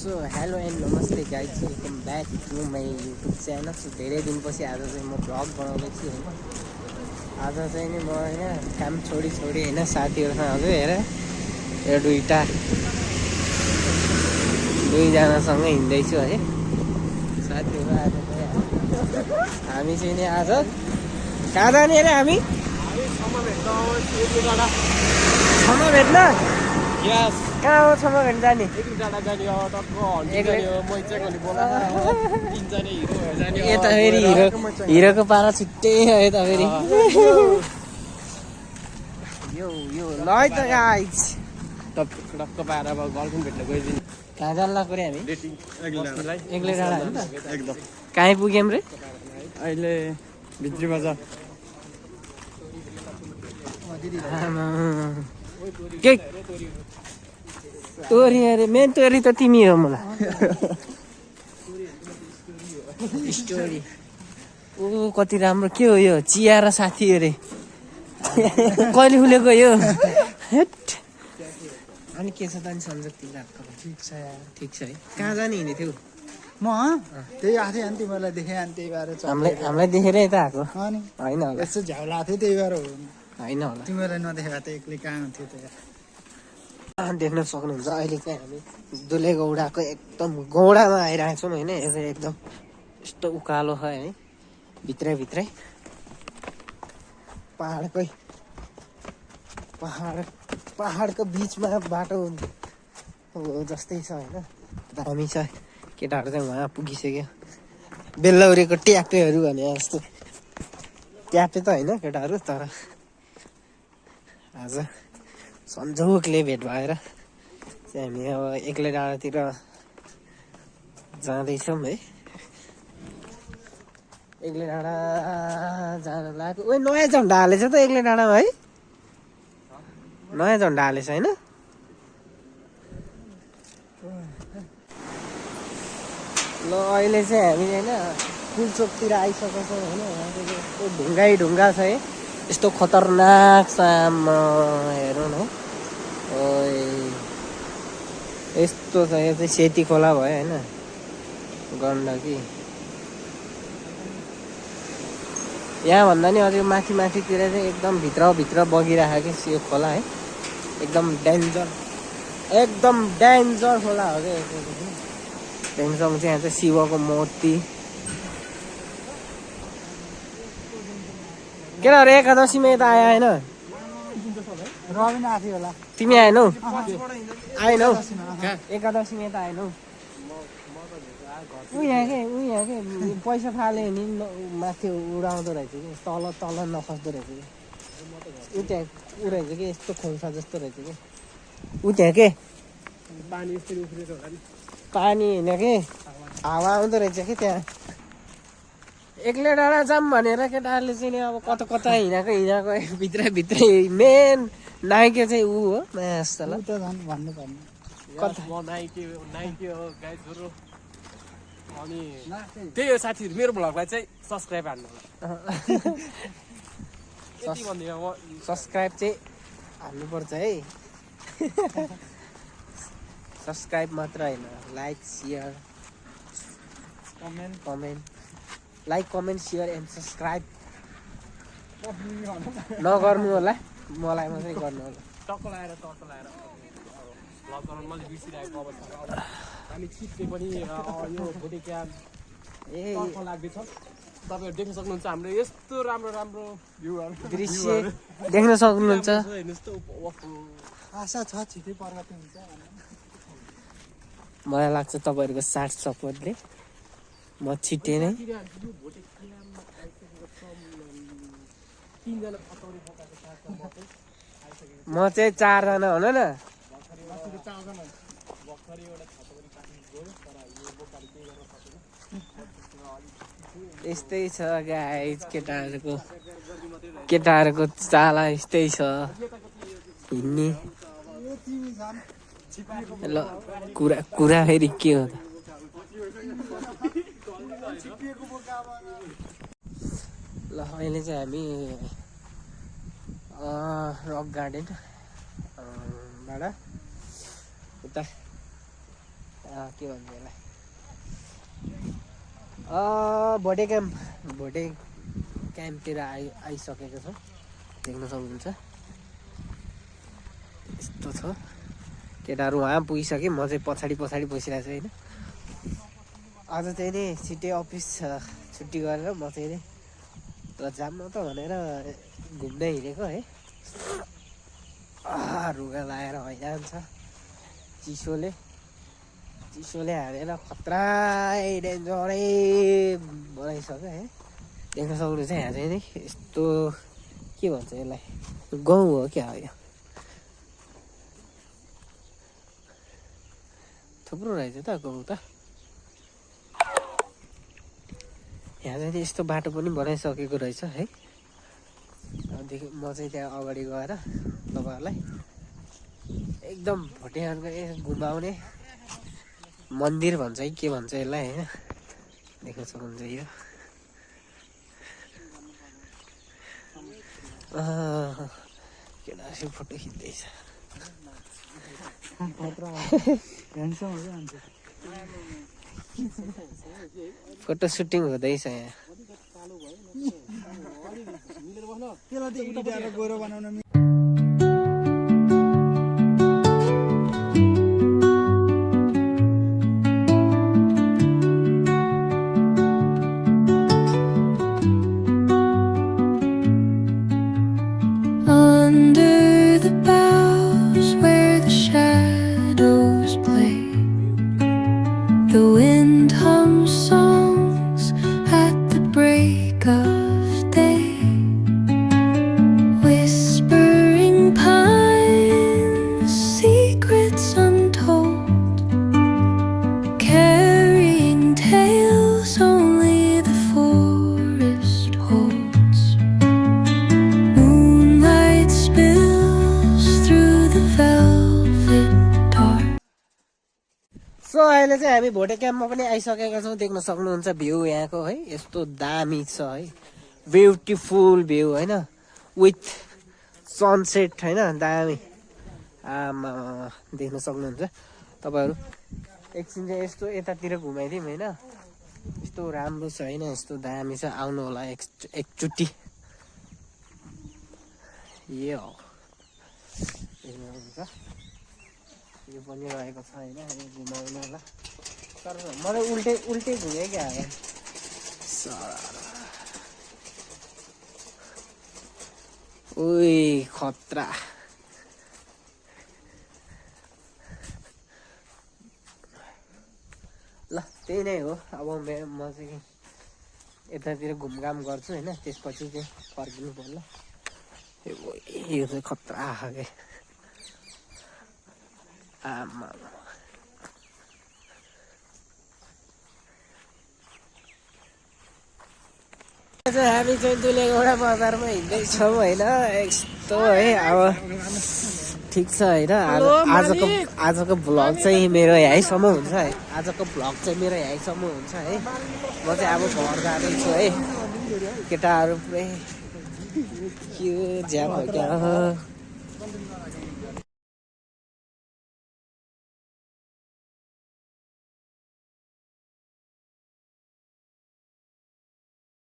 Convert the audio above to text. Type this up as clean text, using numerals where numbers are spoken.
So hello and नमस्ते guys, welcome back to my YouTube channel. So धेरै दिनपछि आज चाहिँ म भ्लग बनाउँदैछु होइन। आज चाहिँ नि म होइन काम छोडी होइन साथीहरूसँग हजुर हेर यो दुईजनासँग हिँड्दैछु है साथीहरू। आज चाहिँ हामी चाहिँ नि आज कहाँ जाने अरे हामी क्षमा भेट्न कहाँ हो क्षमा भेट्न जाने? यता फेरि हिरोको पारा छुट्टै हो यता फेरि यो ल है त गाइज टक्क पाएर अब गर्लफ्रेन्ड भेट्न गइदिनु। कहाँ जान लाग्यो रे हामी? एक्लै डाँडा होइन त एकदम। कहीँ पुग्यौँ रे? अहिले भित्री बजार। के तोरी अरे मेन तोरी त तिमी हो मलाई स्टोरी। ओ कति राम्रो के हो यो चिया र साथी अरे कहिले खुलेको यो अनि के छ त नि सन्जोग तिमीहरूको? ठिक छ है। कहाँ जाने हिँड्दै थियौ? म त्यही आथे अनि तिमीलाई देखेँ अनि त्यही भएर हामीलाई देखेर यता आएको अनि होइन होला यसो झ्याउला थियो त्यही भएर हो। होइन होला तिमीलाई नदेखेर त एक्लै कहाँ हुन्थ्यो त। देख्न सक्नुहुन्छ अहिले चाहिँ हामी दुले गौडाको एकदम गौडामा आइरहेको छौँ होइन। यो चाहिँ एकदम यस्तो उकालो छ है भित्रै पहाडको बिचमा बाटो हो जस्तै छ होइन। दामी छ। केटाहरू चाहिँ उहाँ पुगिसक्यो बेलौरीको ट्यापेहरू भने जस्तो। ट्यापे त होइन केटाहरू, तर आज सन्जोगले भेट भएर चाहिँ हामी अब एक्लै डाँडातिर जाँदैछौँ है। एक्लै डाँडा जान लागेको। ओ नयाँ झन्डा हालेछ त एक्लै डाँडामा है? नयाँ झन्डा हालेछ होइन? ल अहिले चाहिँ हामी होइन पुलचोकतिर आइसकेको छौँ होइन। यस्तो ढुङ्गा छ है, यस्तो खतरनाक सामा हेरौँ न यस्तो छ। यो चाहिँ सेती खोला भयो होइन, गण्डकी। यहाँभन्दा नि अझै माथितिर चाहिँ एकदम भित्र बगिरहेको यो खोला है। एकदम डेन्जर खोला हो क्या। पेङसङ चाहिँ यहाँ चाहिँ शिवको मूर्ति। किन अरे एकादशीमा यता आयो होइन? रबिन आथ्यो होला। तिमी आएनौ? आएनौ एकादशीमा यता आएनौ? यहाँ के पैसा फाल्यो नि माथि उडाउँदो रहेछ कि तल नखस्दो रहेछ कि। ऊ त्यहाँ ऊ रहेछ कि यस्तो खोल्सा जस्तो रहेछ कि ऊ त्यहाँ के पानी होइन कि हावा आउँदो रहेछ कि त्यहाँ। एक्लै डाँडा जाऊँ भनेर केटाहरूले चाहिँ नि अब कता हिँडाएको भित्रै मेन नायिका चाहिँ ऊ हो माया जस्तोलाई त झन् भन्नुपर्ने। कता नाइके हो गाइजहरु। अनि त्यही हो साथीहरु, मेरो भ्लगलाई चाहिँ सब्स्क्राइब हान्नु होला। यति भन्दिनँ म। सब्स्क्राइब चाहिँ हान्नुपर्छ है। सब्स्क्राइब मात्र होइन, like share comment like comment share and subscribe नगर्नु होला, मलाई मात्रै गर्नु होला। टक्क लाएर भ्लग गर्न मैले बिर्सिरहेको अवस्था। हामी छिट्टै पनि यो भोटे क्याम्प टक्क लाग्दैछ। तपाईँहरू देख्न सक्नुहुन्छ हाम्रो यस्तो राम्रो भ्यूहरू दृश्य देख्न सक्नुहुन्छ। आशा छ छिटै प्रगति हुन्छ। मलाई लाग्छ तपाईँहरूको साथ सपोर्टले म छिट्टै नै म चाहिँ 4 जना हुन न। यस्तै छ गाइज, केटाहरूको चाला यस्तै छ हिँड्ने। ल कुरा फेरि के हो त? ल अहिले चाहिँ हामी रक गार्डन बाट उता के भन्छ यसलाई भोटे क्याम्पतिर आइसकेको छ देख्न सक्नुहुन्छ यस्तो छ केटाहरू उहाँ पुगिसके म चाहिँ पछाडि बसिरहेको छु होइन आज चाहिँ नि छिट्टै अफिस छुट्टी गरेर म चाहिँ नि त जाम न त भनेर घुम्न हिँडेको है रुगा लगाएर हैरान छ चिसोले हालेर खतरा डेन्जरै बनाइसक्यो है देख्न सक्नुहुन्छ यहाँ चाहिँ नि यस्तो के भन्छ यसलाई गाउँ हो क्या हो यो थुप्रो रहेछ त गाउँ त यहाँ चाहिँ यस्तो बाटो पनि बनाइसकेको रहेछ है देखि म चाहिँ त्यहाँ अगाडि गएर तपाईँहरूलाई एकदम भोटेहरूको घुमाउने मन्दिर भन्छ कि के भन्छ यसलाई होइन देख्न सक्नुहुन्छ यो केटाहरू फोटो खिच्दैछ फोटो सुटिङ हुँदैछ यहाँ गोरो बनाउन Under the boughs where the shadows play, the wind hums songs at the break of day. Whispering pines, secrets untold, carrying tales only the forest holds. Moonlight spills through the velvet dark. So अहिले चाहिँ हामी भोटे क्याम्पमा पनि आइसकेका छौँ देख्न सक्नुहुन्छ view यहाँको है यस्तो दामी छ है ब्युटिफुल भ्यू होइन विथ सनसेट होइन दामी आमा देख्न सक्नुहुन्छ तपाईँहरू एकछिन चाहिँ यस्तो यतातिर घुमाइदिउँ होइन यस्तो राम्रो छ होइन यस्तो दामी छ आउनु होला एकचोटि यो हो देख्नुहुन्छ यो पनि रहेको छ होइन घुमाउनु होला तर मलाई उल्टै घुमेँ क्या ओइ खतरा ल त्यही नै हो अब म चाहिँ यतातिर घुमघाम गर्छु होइन त्यसपछि चाहिँ फर्किनु पर्ला यो चाहिँ खतरा खाले आमा हामी चाहिँ दुलेगौडा बजारमा हिँड्दैछौँ होइन यस्तो है अब ठिक छ होइन आजको भ्लग चाहिँ मेरो यहीँसम्म हुन्छ है आजको भ्लग चाहिँ मेरो यहीँसम्म हुन्छ है म चाहिँ अब घर जाँदैछु है केटाहरू पुरै के ज्याप हो क्या